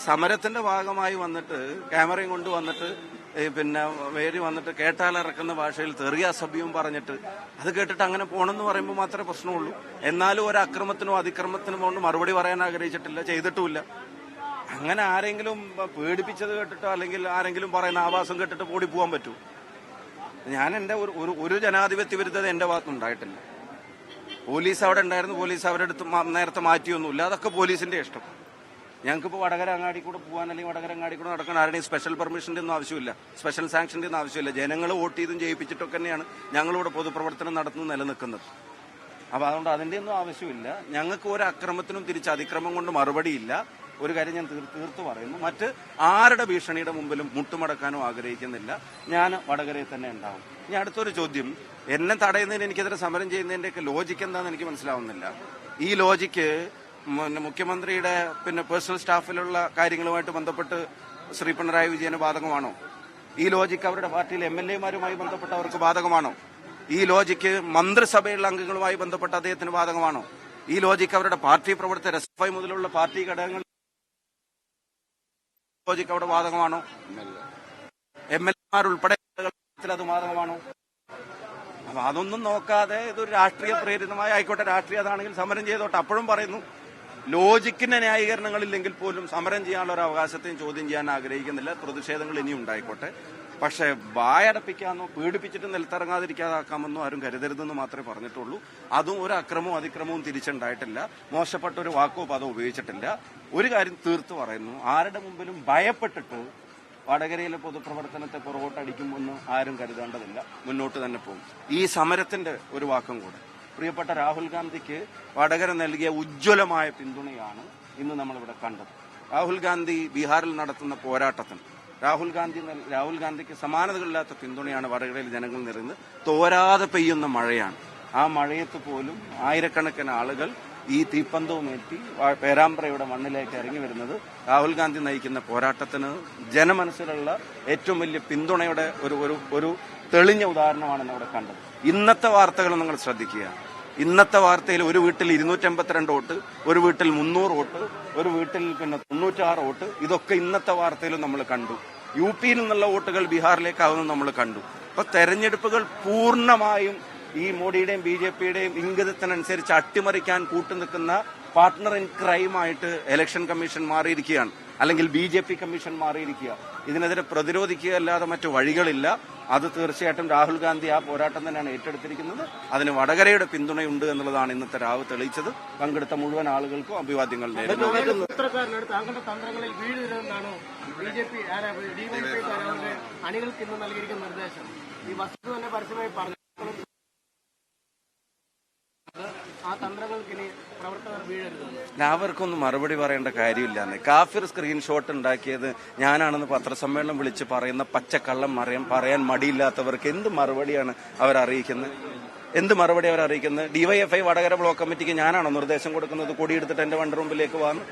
സമരത്തിന്റെ ഭാഗമായി വന്നിട്ട് ക്യാമറയും കൊണ്ട് വന്നിട്ട് പിന്നെ വേരി വന്നിട്ട് കേട്ടാലിറക്കുന്ന ഭാഷയിൽ തെറിയ അസഭ്യവും പറഞ്ഞിട്ട് അത് കേട്ടിട്ട് അങ്ങനെ പോകണമെന്ന് പറയുമ്പോൾ മാത്രമേ പ്രശ്നമുള്ളൂ. എന്നാലും ഒരു അക്രമത്തിനോ അതിക്രമത്തിനോ കൊണ്ട് മറുപടി പറയാൻ ആഗ്രഹിച്ചിട്ടില്ല, ചെയ്തിട്ടുമില്ല. അങ്ങനെ ആരെങ്കിലും പേടിപ്പിച്ചത് കേട്ടിട്ടോ അല്ലെങ്കിൽ ആരെങ്കിലും പറയുന്ന ആവാസം കേട്ടിട്ട് ഓടി പോകാൻ പറ്റൂ? ഞാൻ എന്റെ ഒരു ജനാധിപത്യ വിരുദ്ധത എന്റെ ഭാഗത്തുനിന്നുണ്ടായിട്ടില്ല. പോലീസ് അവിടെ ഉണ്ടായിരുന്നു, പോലീസ് അവരുടെ അടുത്ത് നേരത്തെ മാറ്റിയൊന്നുമില്ല. അതൊക്കെ പോലീസിന്റെ ഇഷ്ടം. ഞങ്ങൾക്കിപ്പോൾ വടകര അങ്ങാടി കൂടെ പോകാൻ അല്ലെങ്കിൽ വടകര അങ്ങാടി കൂടെ നടക്കാൻ ആരുടെയും സ്പെഷ്യൽ പെർമിഷന്റെ ഒന്നും ആവശ്യമില്ല, സ്പെഷ്യൽ സാങ്ഷന്റെ ഒന്നും ആവശ്യമില്ല. ജനങ്ങൾ വോട്ട് ചെയ്തും ജയിപ്പിച്ചിട്ടൊക്കെ തന്നെയാണ് ഞങ്ങളിവിടെ പൊതുപ്രവർത്തനം നടത്തുന്നത് നിലനിൽക്കുന്നത്. അപ്പൊ അതുകൊണ്ട് അതിന്റെ ഒന്നും ആവശ്യമില്ല. ഞങ്ങൾക്ക് ഒരു അക്രമത്തിനും തിരിച്ച് അതിക്രമം കൊണ്ട് മറുപടിയില്ല. ഒരു കാര്യം ഞാൻ തീർത്തു പറയുന്നു, മറ്റ് ആരുടെ ഭീഷണിയുടെ മുമ്പിലും മുട്ടുമടക്കാനോ ആഗ്രഹിക്കുന്നില്ല. ഞാൻ വടകരയിൽ തന്നെ ഉണ്ടാവും. ഇനി അടുത്തൊരു ചോദ്യം, എന്നെ തടയുന്നതിന് എനിക്കെതിരെ സമരം ചെയ്യുന്നതിന്റെയൊക്കെ ലോജിക്ക് എന്താണെന്ന് എനിക്ക് മനസ്സിലാവുന്നില്ല. ഈ ലോജിക്ക് മുഖ്യമന്ത്രിയുടെ പേഴ്സണൽ സ്റ്റാഫിലുള്ള കാര്യങ്ങളുമായിട്ട് ബന്ധപ്പെട്ട് ശ്രീ പിണറായി വിജയന് ബാധകമാണോ? ഈ ലോജിക്ക് അവരുടെ പാർട്ടിയിലെ MLA-മാരുമായി ബന്ധപ്പെട്ടവർക്ക് ബാധകമാണോ? ഈ ലോജിക്ക് മന്ത്രിസഭയിലുള്ള അംഗങ്ങളുമായി ബന്ധപ്പെട്ട അദ്ദേഹത്തിന് ബാധകമാണോ? ഈ ലോജിക്ക് അവരുടെ പാർട്ടി പ്രവർത്തകർ SFI മുതലുള്ള പാർട്ടി ഘടകങ്ങൾ ലോജിക്ക് അവിടെ ബാധകമാണോ? MLA-മാരുൾപ്പെടെ അത് ബാധകമാണോ? അപ്പൊ അതൊന്നും നോക്കാതെ ഇതൊരു രാഷ്ട്രീയ പ്രേരിതമായ ആയിക്കോട്ടെ, രാഷ്ട്രീയതാണെങ്കിൽ സമരം ചെയ്തോട്ടെ. അപ്പോഴും പറയുന്നു, ലോജിക്കിന്റെ ന്യായീകരണങ്ങളില്ലെങ്കിൽ പോലും സമരം ചെയ്യാനുള്ള ഒരു അവകാശത്തെയും ചോദ്യം ചെയ്യാൻ ആഗ്രഹിക്കുന്നില്ല. പ്രതിഷേധങ്ങൾ ഇനിയും ഉണ്ടായിക്കോട്ടെ. പക്ഷെ വായടപ്പിക്കാമെന്നോ പീഡിപ്പിച്ചിട്ട് നിലത്തിറങ്ങാതിരിക്കാതാക്കാമെന്നോ ആരും കരുതരുതെന്ന് മാത്രമേ പറഞ്ഞിട്ടുള്ളൂ. അതും ഒരു അക്രമവും അതിക്രമവും തിരിച്ചുണ്ടായിട്ടില്ല. മോശപ്പെട്ട ഒരു വാക്കോ പദോ ഉപയോഗിച്ചിട്ടില്ല. ഒരു കാര്യം തീർത്തു പറയുന്നു, ആരുടെ മുമ്പിലും ഭയപ്പെട്ടിട്ട് വടകരയിലെ പൊതുപ്രവർത്തനത്തെ പുറകോട്ടടിക്കുമെന്ന് ആരും കരുതേണ്ടതില്ല. മുന്നോട്ട് തന്നെ പോകും. ഈ സമരത്തിന്റെ ഒരു വാക്കും കൂടെ, പ്രിയപ്പെട്ട രാഹുൽ ഗാന്ധിക്ക് വടകര നൽകിയ ഉജ്ജ്വലമായ പിന്തുണയാണ് ഇന്ന് നമ്മളിവിടെ കണ്ടത്. രാഹുൽ ഗാന്ധി ബീഹാറിൽ നടത്തുന്ന പോരാട്ടത്തിന് രാഹുൽ ഗാന്ധിക്ക് സമാനതകളില്ലാത്ത പിന്തുണയാണ് വടകരയിൽ ജനങ്ങൾ നിറയുന്നത്. തോരാതെ പെയ്യുന്ന മഴയാണ്. ആ മഴയത്ത് പോലും ആയിരക്കണക്കിന് ആളുകൾ ഈ തീപ്പന്തവുമേറ്റി പേരാമ്പ്രയുടെ മണ്ണിലേക്ക് ഇറങ്ങി വരുന്നത് രാഹുൽ ഗാന്ധി നയിക്കുന്ന പോരാട്ടത്തിന് ജനമനസ്സിലുള്ള ഏറ്റവും വലിയ പിന്തുണയുടെ ഒരു തെളിഞ്ഞ ഉദാഹരണമാണ് ഇവിടെ കണ്ടത്. ഇന്നത്തെ വാർത്തകൾ നിങ്ങൾ ശ്രദ്ധിക്കുക. ഇന്നത്തെ വാർത്തയിൽ ഒരു വീട്ടിൽ 252 വോട്ട്, ഒരു വീട്ടിൽ 300 വോട്ട്, ഒരു വീട്ടിൽ 96 വോട്ട്. ഇതൊക്കെ ഇന്നത്തെ വാർത്തയിലും നമ്മൾ കണ്ടു. UP-യിൽ നിന്നുള്ള വോട്ടുകൾ ബീഹാറിലേക്കാവുന്നത് നമ്മൾ കണ്ടു. അപ്പൊ തെരഞ്ഞെടുപ്പുകൾ പൂർണ്ണമായും ഈ മോഡിയുടെയും BJP-യുടെയും ഇംഗിതത്തിനനുസരിച്ച് അട്ടിമറിക്കാൻ കൂട്ടുനിൽക്കുന്ന പാർട്ട്ണർ ഇൻ ക്രൈമായിട്ട് ഇലക്ഷൻ കമ്മീഷൻ മാറിയിരിക്കുകയാണ്, അല്ലെങ്കിൽ BJP കമ്മീഷൻ മാറിയിരിക്കുക. ഇതിനെതിരെ പ്രതിരോധിക്കുക അല്ലാതെ മറ്റു വഴികളില്ല. അത് തീർച്ചയായിട്ടും രാഹുൽ ഗാന്ധി ആ പോരാട്ടം തന്നെയാണ് ഏറ്റെടുത്തിരിക്കുന്നത്. അതിന് വടകരയുടെ പിന്തുണയുണ്ട് എന്നുള്ളതാണ് ഇന്നത്തെ രാവ് തെളിയിച്ചത്. പങ്കെടുത്ത മുഴുവൻ ആളുകൾക്കും അഭിവാദ്യങ്ങൾ നേരുന്നു. അണികൾക്ക് ഇന്ന് നൽകിയിരിക്കുന്ന നിർദ്ദേശം ഈ വസ്തു തന്നെ പരസ്യമായി പറഞ്ഞു. ആ തന്ത്രങ്ങൾക്കിനി പ്രവർത്തകർ വീഴരുത്. അവർക്കൊന്നും മറുപടി പറയേണ്ട കാര്യമില്ലാന്ന്. കാഫിർ സ്ക്രീൻഷോട്ട് ഉണ്ടാക്കിയത് ഞാനാണെന്ന് പത്രസമ്മേളനം വിളിച്ച് പറയുന്ന പച്ചക്കള്ളം പറയാൻ മടിയില്ലാത്തവർക്ക് എന്ത് മറുപടിയാണ് അവരറിയിക്കുന്നത്? DYFI വടകര ബ്ലോക്ക് കമ്മിറ്റിക്ക് ഞാനാണോ നിർദ്ദേശം കൊടുക്കുന്നത്? കൊടിയെടുത്തിട്ട് എന്റെ വണ്ടി മുമ്പിലേക്ക് വന്ന്